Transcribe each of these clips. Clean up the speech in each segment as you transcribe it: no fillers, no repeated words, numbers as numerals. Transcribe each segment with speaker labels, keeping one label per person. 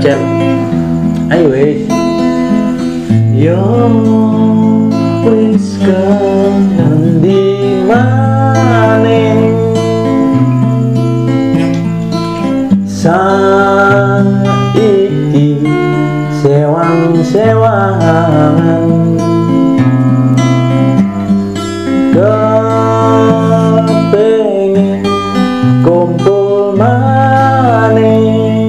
Speaker 1: Cel.
Speaker 2: Ayo wis.
Speaker 1: Yo wis
Speaker 2: Di maneh saiki sewang-sewangan kepengin kumpul maneh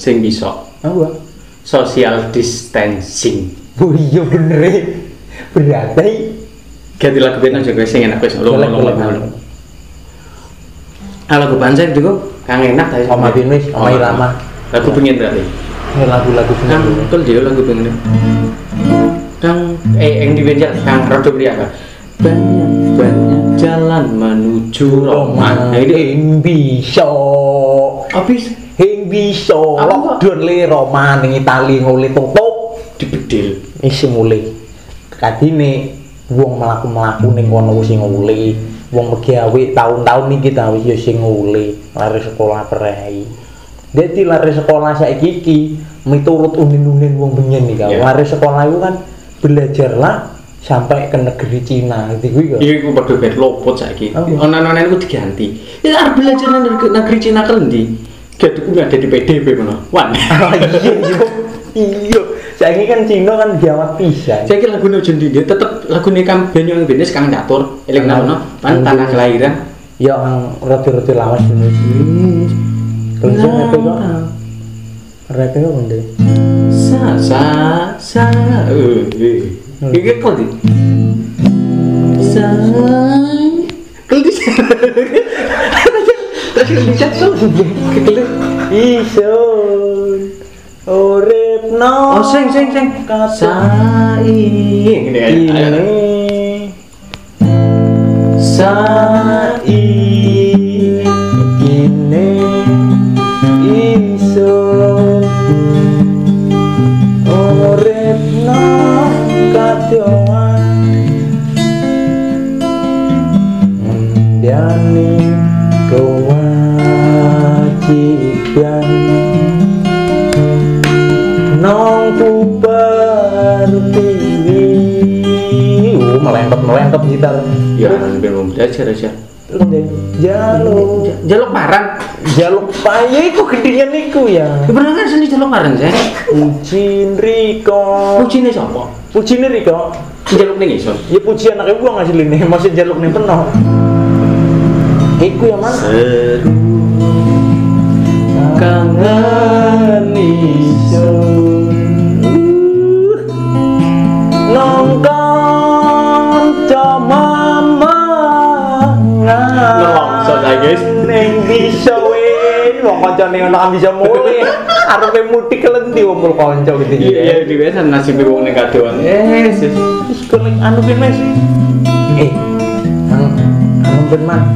Speaker 1: sing bisa
Speaker 2: apa?
Speaker 1: social distancing.
Speaker 2: Oh iya bener berarti
Speaker 1: Ganti lagu band aja guys, sing enak guys. Lagu Banser itu kang enak ta.
Speaker 2: Oma Binus, Oma Irama.
Speaker 1: Lagu pengen tadi.
Speaker 2: Lagu-lagu
Speaker 1: Kang betul dia lagu pengen. Kang yang di Banser kang rada priya. Banyak jalan menuju Roma. Nah itu
Speaker 2: yang bisa
Speaker 1: habis
Speaker 2: yang bisa lockdown le Roma ning Itali ngule tutup
Speaker 1: dibedil.
Speaker 2: Isi mulai kadine wong mlaku-mlaku ning kono wis ngule, wong pegawe tahun-tahun iki ta wis yo sing ngule, lari sekolah prei. Dadi lari sekolah saiki iki miturut unin-unin wong benyen iki, lari sekolah iku kan belajarlah sampai ke negeri Cina gitu kuwi kok.
Speaker 1: Iya iku padha bet lopot saiki. Ono-ono iku diganti. Ya arep belajar nang negeri Cina kelendi. Gadukku ada di PDB mana? Wan.
Speaker 2: Iya. Saiki kan Cina kan jawab pisan.
Speaker 1: Saiki lagune Ujung Dindi tetep lagune Benyo Benes Kang Catur. Eling nang pan tanah kelahiran.
Speaker 2: Ya ang rada-rada lawas dene. Terus apa kok? Rapi kok ndek.
Speaker 1: Sa. Iki kok di. Sa. Keldi. Terus dijatuh. Keldi. Ison. Urip no. Oh sing. Sai. Ngene ae. Sai. Kene ison. Urip no kadioan. Mendiani kewajiban. Nong pertiwi melengkap gitar ya belum belajar aja jaluk parang jaluk payu iku gedenya niku ya bener kan seni jaluk parang saya Pucin Riko Pucine sapa? Pucine Riko jaluk ning iso ya puji anake wong asline masih jaluk ning peno iku ya man seru kangen iso nongkon mama nelongso ta guys ning bisa wis wong kancane ono kan bisa mulih arepe mudik kelendi wong kanca gitu iya dhewe nasib wong ning kadoan wis golek anu ben wis anu ben man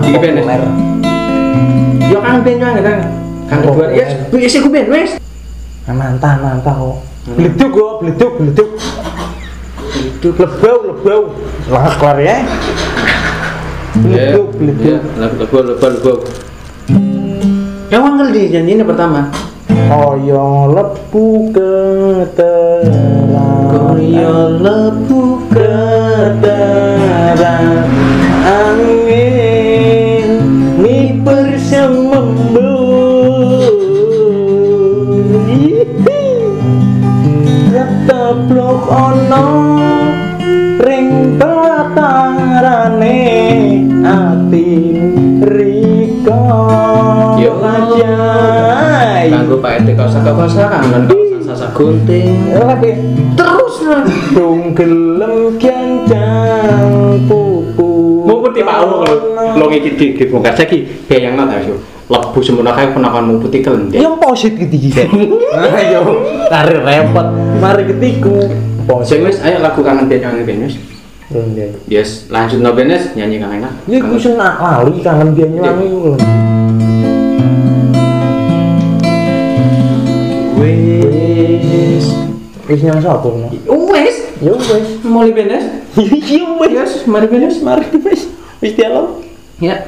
Speaker 1: iki ben yo kang ben wae kan dua ya wis iku ben wis mantap kok bleduk lebau lah kelar ya bleduk lebau yang wangkel di janjinya pertama koyo lebu keterang angin mi persemembu teplok ono ring batarane ati Riko yo aja kanggo Pak RT kosa-kosa sasak gunting lagi terus dong gelem gancang pupu mau putih Pak lo ngiki dikit muka saiki bayangna ta yo lebu semono kae penakanmu putih kelendek yang posit gitu ayo tarik repot mari ketiku sing wis ayo lagu kangen ben wis yes lanjut no benes nyanyi kangen iki ku sing lali kangen ben wangi ku wis nyang sapa no wis yo wis muli benes yo wis mari benes mari wis dialog ya